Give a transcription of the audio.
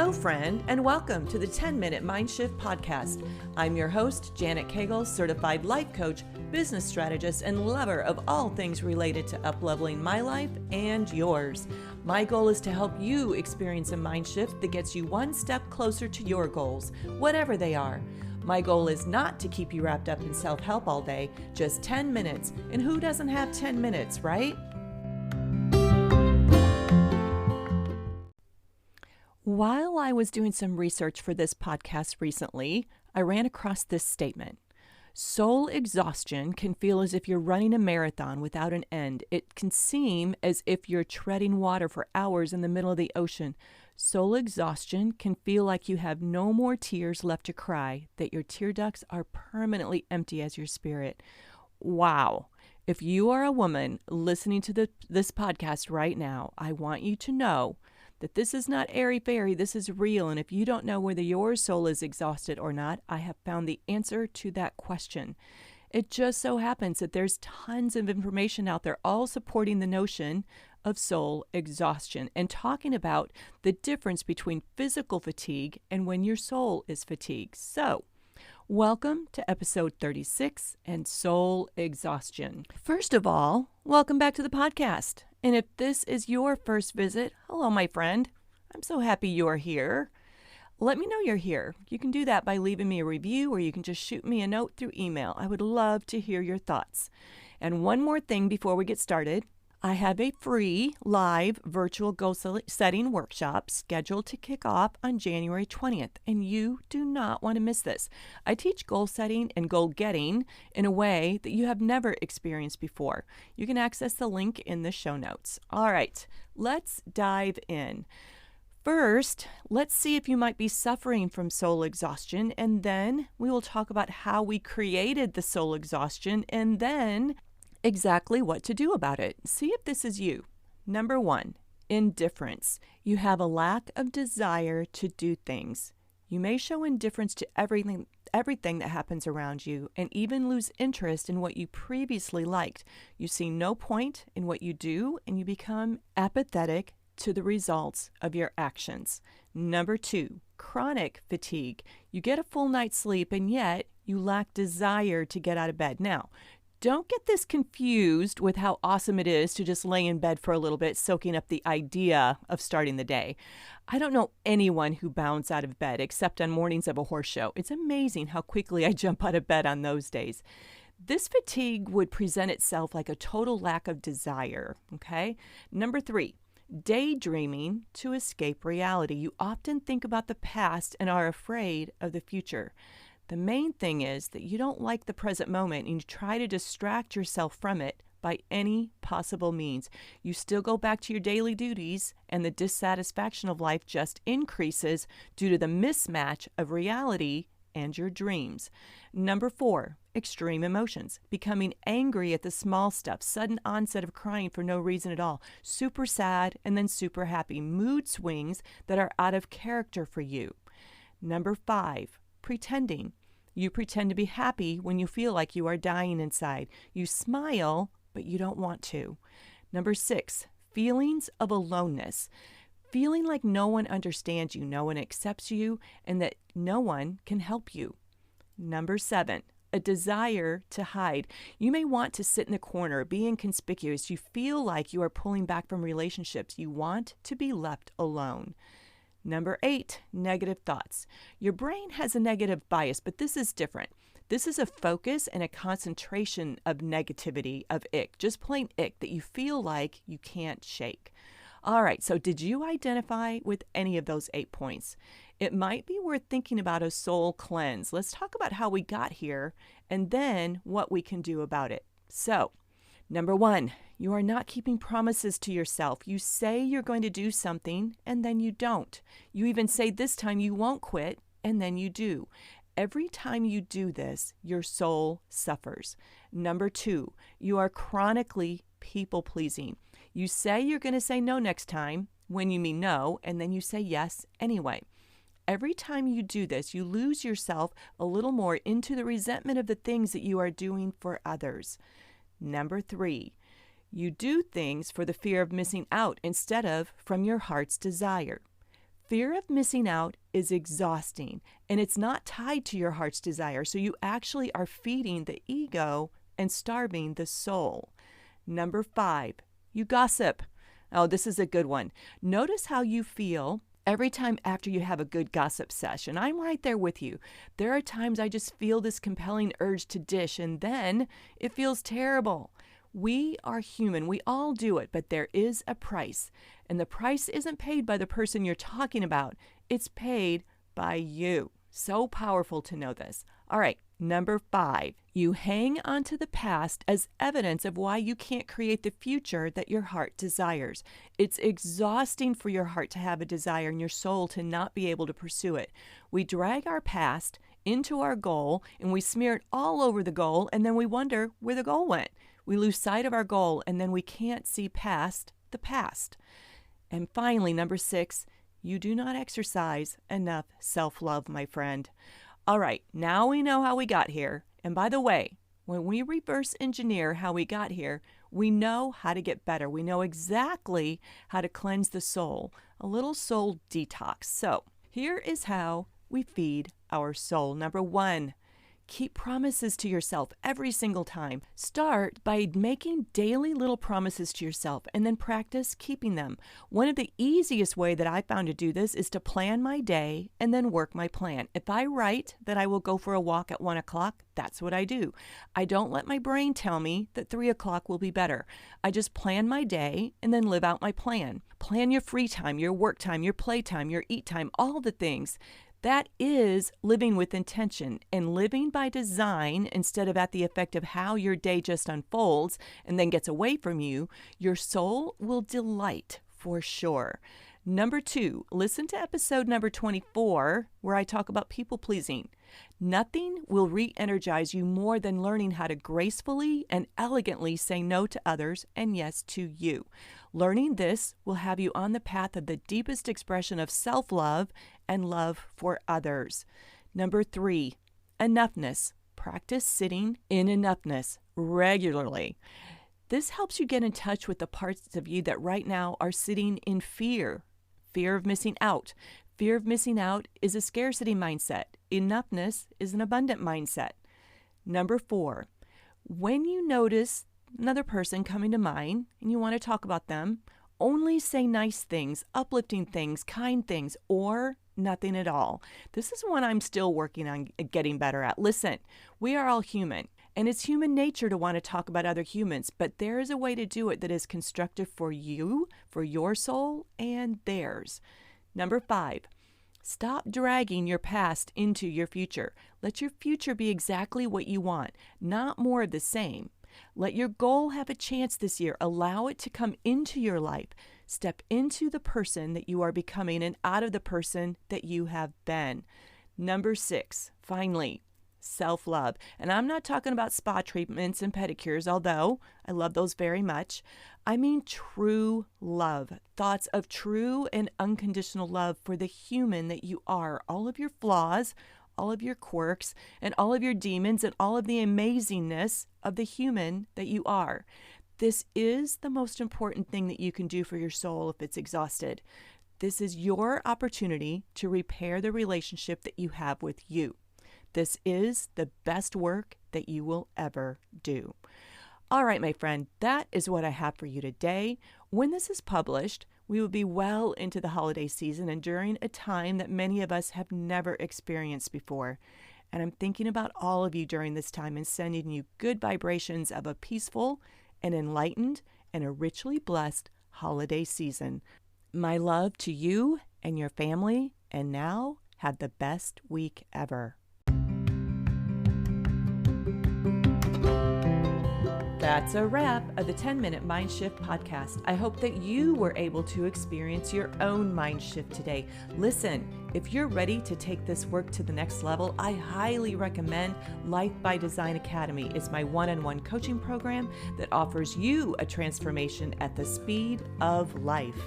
Hello, friend, and welcome to the 10-Minute Mind Shift Podcast. I'm your host, Janet Cagle, certified life coach, business strategist, and lover of all things related to up-leveling my life and yours. My goal is to help you experience a mind shift that gets you one step closer to your goals, whatever they are. My goal is not to keep you wrapped up in self-help all day, just 10 minutes. And who doesn't have 10 minutes, right? While I was doing some research for this podcast recently, I ran across this statement. Soul exhaustion can feel as if you're running a marathon without an end. It can seem as if you're treading water for hours in the middle of the ocean. Soul exhaustion can feel like you have no more tears left to cry, that your tear ducts are permanently empty as your spirit. Wow. If you are a woman listening to this podcast right now, I want you to know that this is not airy-fairy, this is real. And if you don't know whether your soul is exhausted or not, I have found the answer to that question. It just so happens that there's tons of information out there all supporting the notion of soul exhaustion and talking about the difference between physical fatigue and when your soul is fatigued. So, welcome to episode 36 and soul exhaustion. First of all, welcome back to the podcast. And if this is your first visit, hello, my friend. I'm so happy you're here. Let me know you're here. You can do that by leaving me a review, or you can just shoot me a note through email. I would love to hear your thoughts. And one more thing before we get started. I have a free live virtual goal setting workshop scheduled to kick off on January 20th, and you do not want to miss this. I teach goal setting and goal getting in a way that you have never experienced before. You can access the link in the show notes. All right, let's dive in. First, let's see if you might be suffering from soul exhaustion, and then we will talk about how we created the soul exhaustion, and then exactly what to do about it. See if this is you. Number 1, indifference. You have a lack of desire to do things. You may show indifference to everything that happens around you and even lose interest in what you previously liked. You see no point in what you do and you become apathetic to the results of your actions. Number 2, chronic fatigue. You get a full night's sleep and yet you lack desire to get out of bed. Now, don't get this confused with how awesome it is to just lay in bed for a little bit, soaking up the idea of starting the day. I don't know anyone who bounds out of bed except on mornings of a horse show. It's amazing how quickly I jump out of bed on those days. This fatigue would present itself like a total lack of desire, okay? Number 3, daydreaming to escape reality. You often think about the past and are afraid of the future. The main thing is that you don't like the present moment and you try to distract yourself from it by any possible means. You still go back to your daily duties and the dissatisfaction of life just increases due to the mismatch of reality and your dreams. Number 4, extreme emotions. Becoming angry at the small stuff, sudden onset of crying for no reason at all, super sad and then super happy. Mood swings that are out of character for you. Number 5, pretending. You pretend to be happy when you feel like you are dying inside. You smile, but you don't want to. Number 6, feelings of aloneness. Feeling like no one understands you, no one accepts you, and that no one can help you. Number 7, a desire to hide. You may want to sit in the corner, be inconspicuous. You feel like you are pulling back from relationships. You want to be left alone. Number 8, negative thoughts. Your brain has a negative bias, but this is different. This is a focus and a concentration of negativity, of ick, just plain ick that you feel like you can't shake. All right, so did you identify with any of those 8 points? It might be worth thinking about a soul cleanse. Let's talk about how we got here and then what we can do about it. So, number 1, you are not keeping promises to yourself. You say you're going to do something and then you don't. You even say this time you won't quit and then you do. Every time you do this, your soul suffers. Number 2, you are chronically people-pleasing. You say you're going to say no next time when you mean no, and then you say yes anyway. Every time you do this, you lose yourself a little more into the resentment of the things that you are doing for others. Number 3, you do things for the fear of missing out instead of from your heart's desire. Fear of missing out is exhausting, and it's not tied to your heart's desire. So you actually are feeding the ego and starving the soul. Number 5, you gossip. Oh, this is a good one. Notice how you feel every time after you have a good gossip session. I'm right there with you. There are times I just feel this compelling urge to dish, and then it feels terrible. We are human. We all do it, but there is a price. And the price isn't paid by the person you're talking about. It's paid by you. So powerful to know this. All right, number 5, you hang onto the past as evidence of why you can't create the future that your heart desires. It's exhausting for your heart to have a desire and your soul to not be able to pursue it. We drag our past into our goal and we smear it all over the goal, and then we wonder where the goal went. We lose sight of our goal, and then we can't see past the past. And finally, number 6, you do not exercise enough self-love, my friend. All right, now we know how we got here. And by the way, when we reverse engineer how we got here, we know how to get better. We know exactly how to cleanse the soul, a little soul detox. So here is how we feed our soul. Number 1, keep promises to yourself every single time. Start by making daily little promises to yourself and then practice keeping them. One of the easiest way that I found to do this is to plan my day and then work my plan. If I write that I will go for a walk at 1 o'clock, that's what I do. I don't let my brain tell me that 3 o'clock will be better. I just plan my day and then live out my plan. Plan your free time, your work time, your play time, your eat time, all the things. That is living with intention and living by design instead of at the effect of how your day just unfolds and then gets away from you. Your soul will delight for sure. Number 2, listen to episode number 24 where I talk about people pleasing. Nothing will re-energize you more than learning how to gracefully and elegantly say no to others and yes to you. Learning this will have you on the path of the deepest expression of self-love and love for others. Number 3, enoughness. Practice sitting in enoughness regularly. This helps you get in touch with the parts of you that right now are sitting in fear. Fear of missing out. Fear of missing out is a scarcity mindset. Enoughness is an abundant mindset. Number 4, when you notice another person coming to mind and you want to talk about them, only say nice things, uplifting things, kind things, or nothing at all. This is one I'm still working on getting better at. Listen, we are all human, and it's human nature to want to talk about other humans, but there is a way to do it that is constructive for you, for your soul, and theirs. Number 5, stop dragging your past into your future. Let your future be exactly what you want, not more of the same. Let your goal have a chance this year. Allow it to come into your life. Step into the person that you are becoming and out of the person that you have been. Number 6, finally, self-love. And I'm not talking about spa treatments and pedicures, although I love those very much. I mean true love, thoughts of true and unconditional love for the human that you are, all of your flaws, all of your quirks, and all of your demons, and all of the amazingness of the human that you are. This is the most important thing that you can do for your soul if it's exhausted. This is your opportunity to repair the relationship that you have with you. This is the best work that you will ever do. All right, my friend, that is what I have for you today. When this is published, we will be well into the holiday season and during a time that many of us have never experienced before. And I'm thinking about all of you during this time and sending you good vibrations of a peaceful and enlightened and a richly blessed holiday season. My love to you and your family, and now have the best week ever. That's a wrap of the 10-Minute Mind Shift podcast. I hope that you were able to experience your own mind shift today. Listen, if you're ready to take this work to the next level, I highly recommend Life by Design Academy. It's my one-on-one coaching program that offers you a transformation at the speed of life.